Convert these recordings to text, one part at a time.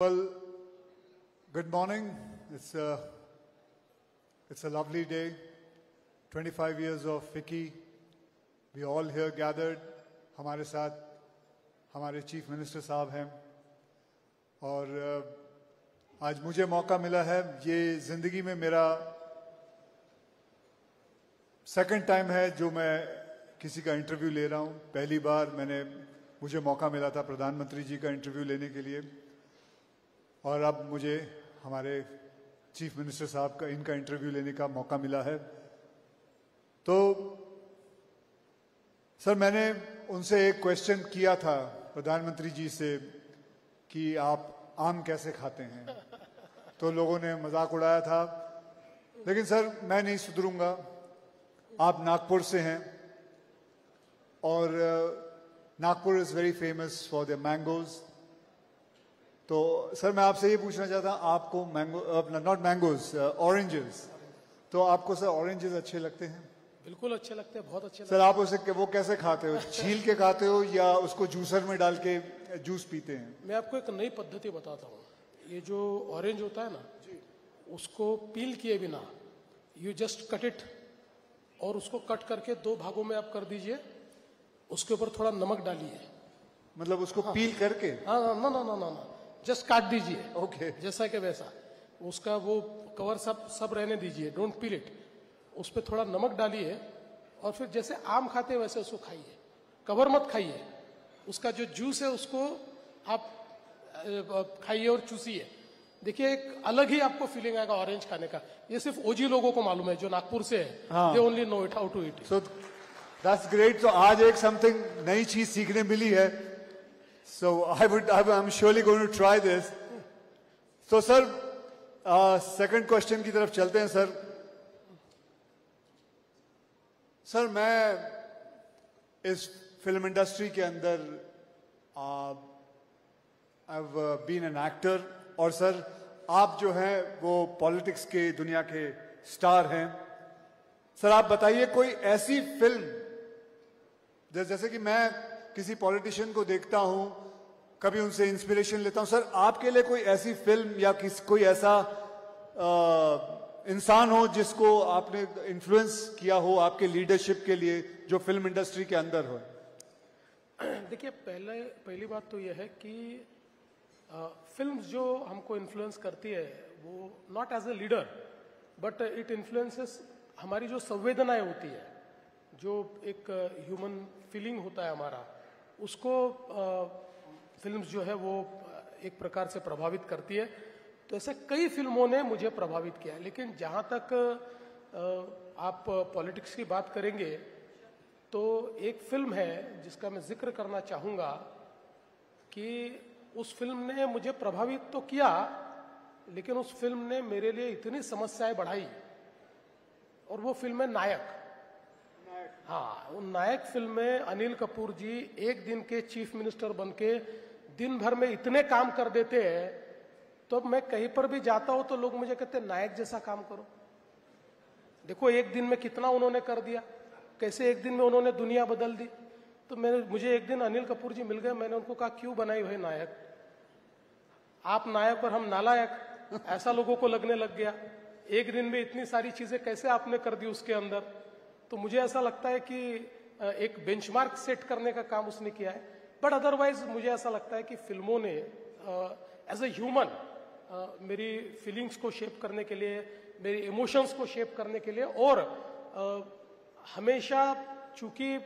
Well, good morning. It's a lovely day. 25 years of FICCI. We all here gathered. हमारे साथ हमारे chief minister साहब हैं और आज मुझे मौका मिला है. ये जिंदगी में मेरा सेकंड टाइम है जो मैं किसी का इंटरव्यू ले रहा हूँ. पहली बार मुझे मौका मिला था प्रधानमंत्री जी का इंटरव्यू लेने के लिए और अब मुझे हमारे चीफ मिनिस्टर साहब का इनका इंटरव्यू लेने का मौका मिला है. तो सर, मैंने उनसे एक क्वेश्चन किया था प्रधानमंत्री जी से कि आप आम कैसे खाते हैं, तो लोगों ने मजाक उड़ाया था. लेकिन सर, मैं नहीं सुधरूंगा. आप नागपुर से हैं और Nagpur is very famous for the mangoes. तो सर, मैं आपसे ये पूछना चाहता हूँ, आपको नॉट मैंगोज, ऑरेंजेस, तो आपको सर ऑरेंजेस अच्छे लगते हैं? बिल्कुल अच्छे लगते हैं, बहुत अच्छे लगते सर, आप उसे वो कैसे खाते हो? छील के खाते हो या उसको जूसर में डाल के जूस पीते हैं? मैं आपको एक नई पद्धति बताता हूँ. ये जो ऑरेंज होता है ना, उसको पील किए बिना यू जस्ट कट इट और उसको कट करके दो भागों में आप कर दीजिए. उसके ऊपर थोड़ा नमक डालिए. मतलब उसको पील करके? हाँ, ना ना ना ना ना, जस्ट काट दीजिए. ओके. जैसा कि वैसा उसका वो कवर सब रहने दीजिए. Don't peel it. उस पर थोड़ा नमक डालिए और फिर जैसे आम खाते हैं वैसे उसको खाइए. कवर मत खाइए. उसका जो जूस है उसको आप खाइए और चूसिए. देखिए, एक अलग ही आपको फीलिंग आएगा ऑरेंज खाने का. ये सिर्फ ओजी लोगों को मालूम है जो नागपुर से है. They only know it how to eat. So that's great. तो आज एक समथिंग नई चीज सीखने मिली है. So I'm surely going to try this. So sir, second question की तरफ चलते हैं सर. सर, मैं इस फिल्म इंडस्ट्री के अंदर I've been an actor और सर आप जो हैं वो पॉलिटिक्स के दुनिया के स्टार हैं. सर, आप बताइए कोई ऐसी फिल्म जैसे कि मैं किसी पॉलिटिशियन को देखता हूं, कभी उनसे इंस्पिरेशन लेता हूं. सर, आपके लिए कोई ऐसी फिल्म या कोई ऐसा इंसान हो जिसको आपने इन्फ्लुएंस किया हो आपके लीडरशिप के लिए, जो फिल्म इंडस्ट्री के अंदर हो? देखिए, पहली बात तो यह है कि फिल्म जो हमको इन्फ्लुएंस करती है वो not as a leader but it influences हमारी जो संवेदनाएं होती है, जो एक ह्यूमन फीलिंग होता है हमारा, उसको फिल्म्स जो है वो एक प्रकार से प्रभावित करती है. तो ऐसे कई फिल्मों ने मुझे प्रभावित किया है. लेकिन जहाँ तक आप पॉलिटिक्स की बात करेंगे तो एक फिल्म है जिसका मैं जिक्र करना चाहूँगा कि उस फिल्म ने मुझे प्रभावित तो किया, लेकिन उस फिल्म ने मेरे लिए इतनी समस्याएं बढ़ाई. और वो फिल्म है नायक. हाँ, उन नायक फिल्म में अनिल कपूर जी एक दिन के चीफ मिनिस्टर बनके दिन भर में इतने काम कर देते हैं. तो अब मैं कहीं पर भी जाता हूं तो लोग मुझे कहते हैं नायक जैसा काम करो. देखो, एक दिन में कितना उन्होंने कर दिया, कैसे एक दिन में उन्होंने दुनिया बदल दी. तो मुझे एक दिन अनिल कपूर जी मिल गए. मैंने उनको कहा, क्यों बनाई हुई नायक? आप नायक और हम नालायक, ऐसा लोगों को लगने लग गया. एक दिन में इतनी सारी चीजें कैसे आपने कर दी उसके अंदर. तो मुझे ऐसा लगता है कि एक बेंचमार्क सेट करने का काम उसने किया है. बट अदरवाइज मुझे ऐसा लगता है कि फिल्मों ने एज ए ह्यूमन मेरी फीलिंग्स को शेप करने के लिए, मेरी इमोशंस को शेप करने के लिए, और हमेशा चूंकि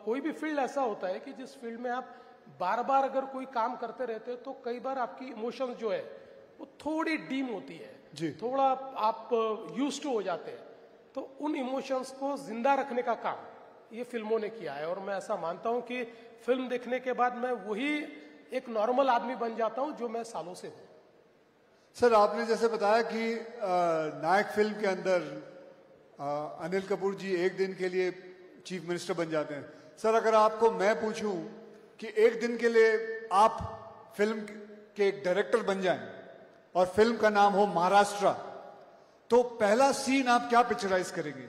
कोई भी फील्ड ऐसा होता है कि जिस फील्ड में आप बार बार अगर कोई काम करते रहते हो तो कई बार आपकी इमोशंस जो है वो थोड़ी डीम होती है जी. थोड़ा आप यूज्ड टू हो जाते हैं. तो उन इमोशंस को जिंदा रखने का काम ये फिल्मों ने किया है. और मैं ऐसा मानता हूं कि फिल्म देखने के बाद मैं वही एक नॉर्मल आदमी बन जाता हूं जो मैं सालों से हूं. सर, आपने जैसे बताया कि नायक फिल्म के अंदर अनिल कपूर जी एक दिन के लिए चीफ मिनिस्टर बन जाते हैं. सर, अगर आपको मैं पूछूं कि एक दिन के लिए आप फिल्म के एक डायरेक्टर बन जाएं और फिल्म का नाम हो महाराष्ट्र, तो पहला सीन आप क्या पिक्चराइज करेंगे?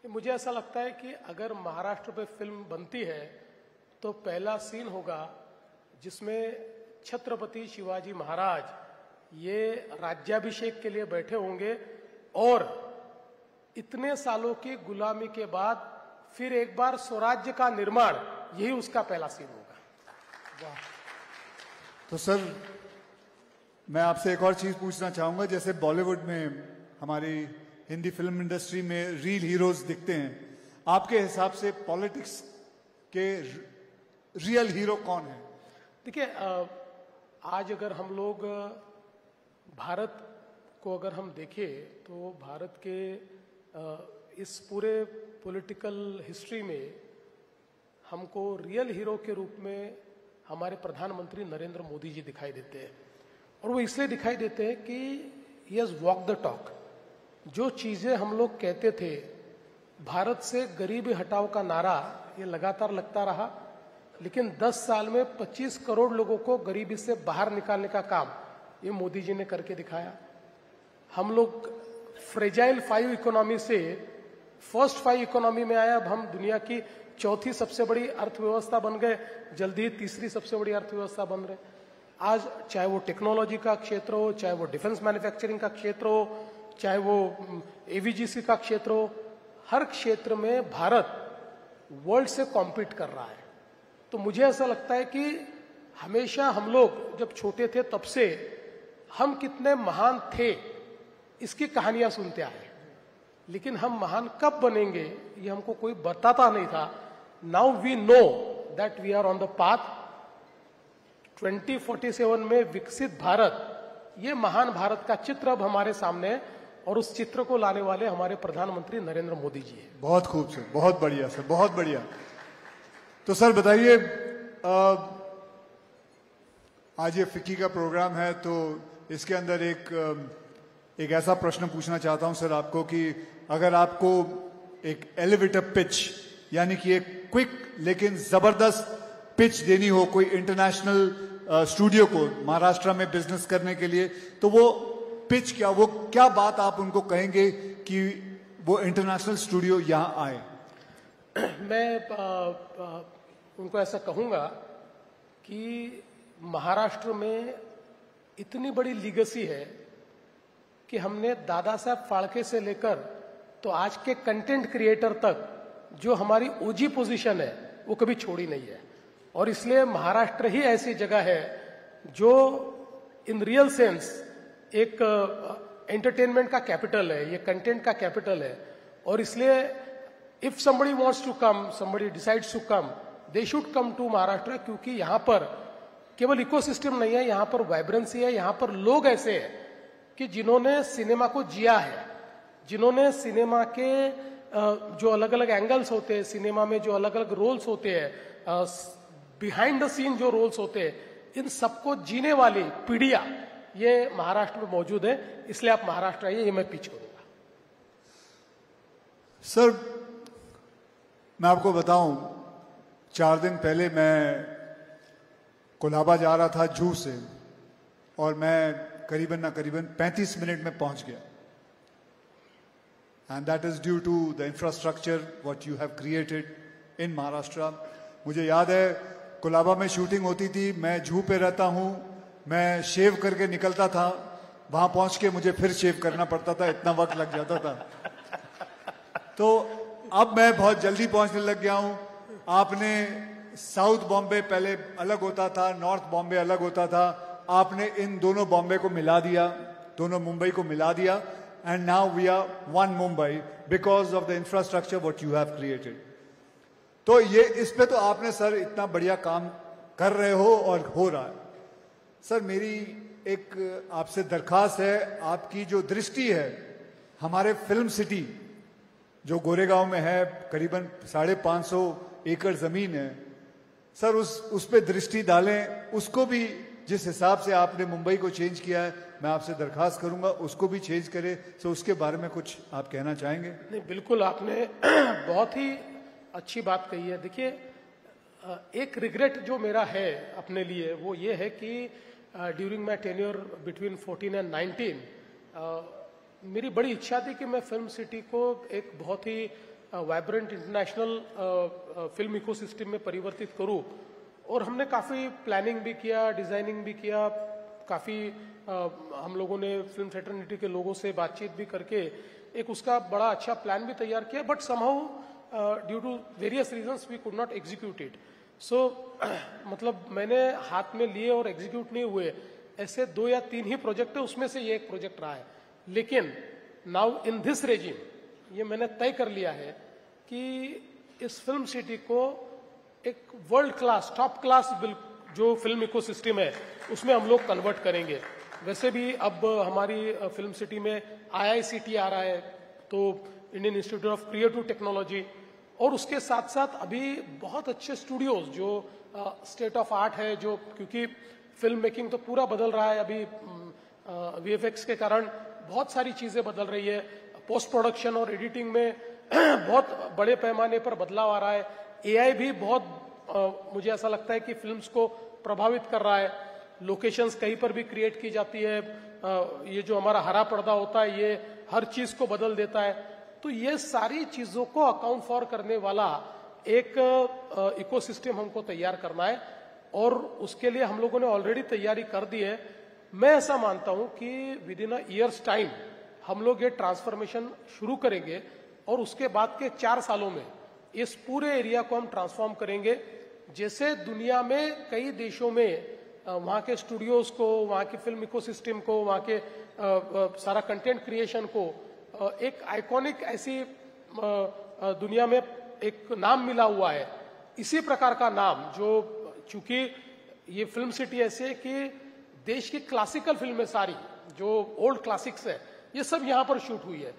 मुझे ऐसा लगता है कि अगर महाराष्ट्र पे फिल्म बनती है तो पहला सीन होगा जिसमें छत्रपति शिवाजी महाराज ये राज्याभिषेक के लिए बैठे होंगे और इतने सालों की गुलामी के बाद फिर एक बार स्वराज्य का निर्माण, यही उसका पहला सीन होगा। वाह। तो सर मैं आपसे एक और चीज पूछना चाहूंगा, जैसे बॉलीवुड में हमारी हिंदी फिल्म इंडस्ट्री में रियल हीरोज दिखते हैं, आपके हिसाब से पॉलिटिक्स के रियल हीरो कौन है? देखिए, आज अगर हम लोग भारत को अगर हम देखें तो भारत के इस पूरे पॉलिटिकल हिस्ट्री में हमको रियल हीरो के रूप में हमारे प्रधानमंत्री नरेंद्र मोदी जी दिखाई देते हैं। और वो इसलिए दिखाई देते हैं कि he has walk the talk. जो चीजें हम लोग कहते थे, भारत से गरीबी हटाओ का नारा ये लगातार लगता रहा, लेकिन 10 साल में 25 करोड़ लोगों को गरीबी से बाहर निकालने का काम ये मोदी जी ने करके दिखाया। हम लोग फ्रेजाइल 5 इकोनॉमी से फर्स्ट 5 इकोनॉमी में आए। अब हम दुनिया की चौथी सबसे बड़ी अर्थव्यवस्था बन गए, जल्दी ही तीसरी सबसे बड़ी अर्थव्यवस्था बन रहे। आज चाहे वो टेक्नोलॉजी का क्षेत्र हो, चाहे वो डिफेंस मैन्युफैक्चरिंग का क्षेत्र हो, चाहे वो एवीजीसी का क्षेत्र हो, हर क्षेत्र में भारत वर्ल्ड से कॉम्पीट कर रहा है। तो मुझे ऐसा लगता है कि हमेशा हम लोग जब छोटे थे तब से हम कितने महान थे इसकी कहानियां सुनते आए, लेकिन हम महान कब बनेंगे ये हमको कोई बताता नहीं था। Now we know that we are on the path. 2047 में विकसित भारत, ये महान भारत का चित्र अब हमारे सामने है और उस चित्र को लाने वाले हमारे प्रधानमंत्री नरेंद्र मोदी जी हैं। बहुत खूब सर, बहुत बढ़िया सर, बहुत बढ़िया। तो सर बताइए, आज ये फिक्की का प्रोग्राम है, तो इसके अंदर एक ऐसा प्रश्न पूछना चाहता हूं सर आपको कि अगर आपको एक एलिवेटर पिच, यानी कि एक क्विक लेकिन जबरदस्त पिच देनी हो कोई इंटरनेशनल स्टूडियो को महाराष्ट्र में बिजनेस करने के लिए, तो वो पिच क्या, वो क्या बात आप उनको कहेंगे कि वो इंटरनेशनल स्टूडियो यहां आए? मैं उनको ऐसा कहूंगा कि महाराष्ट्र में इतनी बड़ी लीगेसी है कि हमने दादा साहब फाल्के से लेकर तो आज के कंटेंट क्रिएटर तक जो हमारी ओजी पोजीशन है वो कभी छोड़ी नहीं है। और इसलिए महाराष्ट्र ही ऐसी जगह है जो इन रियल सेंस एक एंटरटेनमेंट का कैपिटल है, ये कंटेंट का कैपिटल है। और इसलिए if somebody wants to come, somebody decides to come, they should come to Maharashtra, क्योंकि यहाँ पर केवल इकोसिस्टम नहीं है, यहाँ पर वाइब्रेंसी है, यहाँ पर लोग ऐसे हैं कि जिन्होंने सिनेमा को जिया है, जिन्होंने सिनेमा के जो अलग अलग एंगल्स होते हैं, सिनेमा में जो अलग अलग रोल्स होते हैं, बिहाइंड द सीन जो रोल्स होते हैं, इन सबको जीने वाली पीढ़ियां ये महाराष्ट्र में मौजूद है। इसलिए आप महाराष्ट्र आइए, ये मैं पिच करूंगा। सर मैं आपको बताऊं, 4 दिन पहले मैं कोलाबा जा रहा था जूहू से, और मैं करीबन 35 मिनट में पहुंच गया। And that is due to the infrastructure what you have created in Maharashtra. मुझे याद है कोलाबा में शूटिंग होती थी, मैं जूहू पे रहता हूं, मैं शेव करके निकलता था, वहां पहुंच के मुझे फिर शेव करना पड़ता था, इतना वक्त लग जाता था। तो अब मैं बहुत जल्दी पहुंचने लग गया हूं। आपने साउथ बॉम्बे पहले अलग होता था, नॉर्थ बॉम्बे अलग होता था, आपने इन दोनों बॉम्बे को मिला दिया, दोनों मुंबई को मिला दिया, and now we are one Mumbai because of the infrastructure what you have created. तो ये इस पे तो आपने सर इतना बढ़िया काम कर रहे हो और हो रहा है। सर मेरी एक आपसे दरखास्त है, आपकी जो दृष्टि है हमारे फिल्म सिटी जो गोरेगांव में है, करीबन 550 एकड़ जमीन है, सर उस पे दृष्टि डालें, उसको भी जिस हिसाब से आपने मुंबई को चेंज किया है, मैं आपसे दरखास्त करूंगा उसको भी चेंज करें। तो उसके बारे में कुछ आप कहना चाहेंगे? नहीं, बिल्कुल, आपने बहुत ही अच्छी बात कही है। देखिए, एक रिग्रेट जो मेरा है अपने लिए वो ये है कि during my tenure between 14 and 19 मेरी बड़ी इच्छा थी कि मैं फिल्म सिटी को एक बहुत ही वाइब्रेंट इंटरनेशनल फिल्म इकोसिस्टम में परिवर्तित करूं। और हमने काफ़ी प्लानिंग भी किया, डिज़ाइनिंग भी किया, काफ़ी हम लोगों ने फिल्म फ्रेटर्निटी के लोगों से बातचीत भी करके एक उसका बड़ा अच्छा प्लान भी तैयार किया, but somehow due to various reasons we could not execute it. So मतलब मैंने हाथ में लिए और एग्जीक्यूट नहीं हुए ऐसे 2 या 3 ही प्रोजेक्ट है, उसमें से ये एक प्रोजेक्ट रहा है। लेकिन नाउ इन दिस रेजिम ये मैंने तय कर लिया है कि इस फिल्म सिटी को एक वर्ल्ड क्लास, टॉप क्लास जो फिल्म इकोसिस्टम है उसमें हम लोग कन्वर्ट करेंगे। वैसे भी अब हमारी फिल्म सिटी में IICT आ रहा है, तो Indian institute of creative technology, और उसके साथ साथ अभी बहुत अच्छे स्टूडियोज जो स्टेट ऑफ आर्ट है, जो क्योंकि फिल्म मेकिंग तो पूरा बदल रहा है अभी, VFX के कारण बहुत सारी चीजें बदल रही है, पोस्ट प्रोडक्शन और एडिटिंग में बहुत बड़े पैमाने पर बदलाव आ रहा है। AI भी बहुत मुझे ऐसा लगता है कि फिल्म्स को प्रभावित कर रहा है। लोकेशंस कहीं पर भी क्रिएट की जाती है, ये जो हमारा हरा पर्दा होता है ये हर चीज को बदल देता है। तो ये सारी चीजों को अकाउंट फॉर करने वाला एक इकोसिस्टम हमको तैयार करना है, और उसके लिए हम लोगों ने ऑलरेडी तैयारी कर दी है। मैं ऐसा मानता हूं कि with in a years time हम लोग ये ट्रांसफॉर्मेशन शुरू करेंगे, और उसके बाद के 4 सालों में इस पूरे एरिया को हम ट्रांसफॉर्म करेंगे। जैसे दुनिया में कई देशों में वहाँ के स्टूडियोज को, वहाँ की फिल्म इकोसिस्टम को, वहाँ के सारा कंटेंट क्रिएशन को एक आइकॉनिक ऐसी दुनिया में एक नाम मिला हुआ है, इसी प्रकार का नाम, जो चूंकि ये फिल्म सिटी ऐसी है कि देश की क्लासिकल फिल्में सारी जो ओल्ड क्लासिक्स है ये सब यहाँ पर शूट हुई है।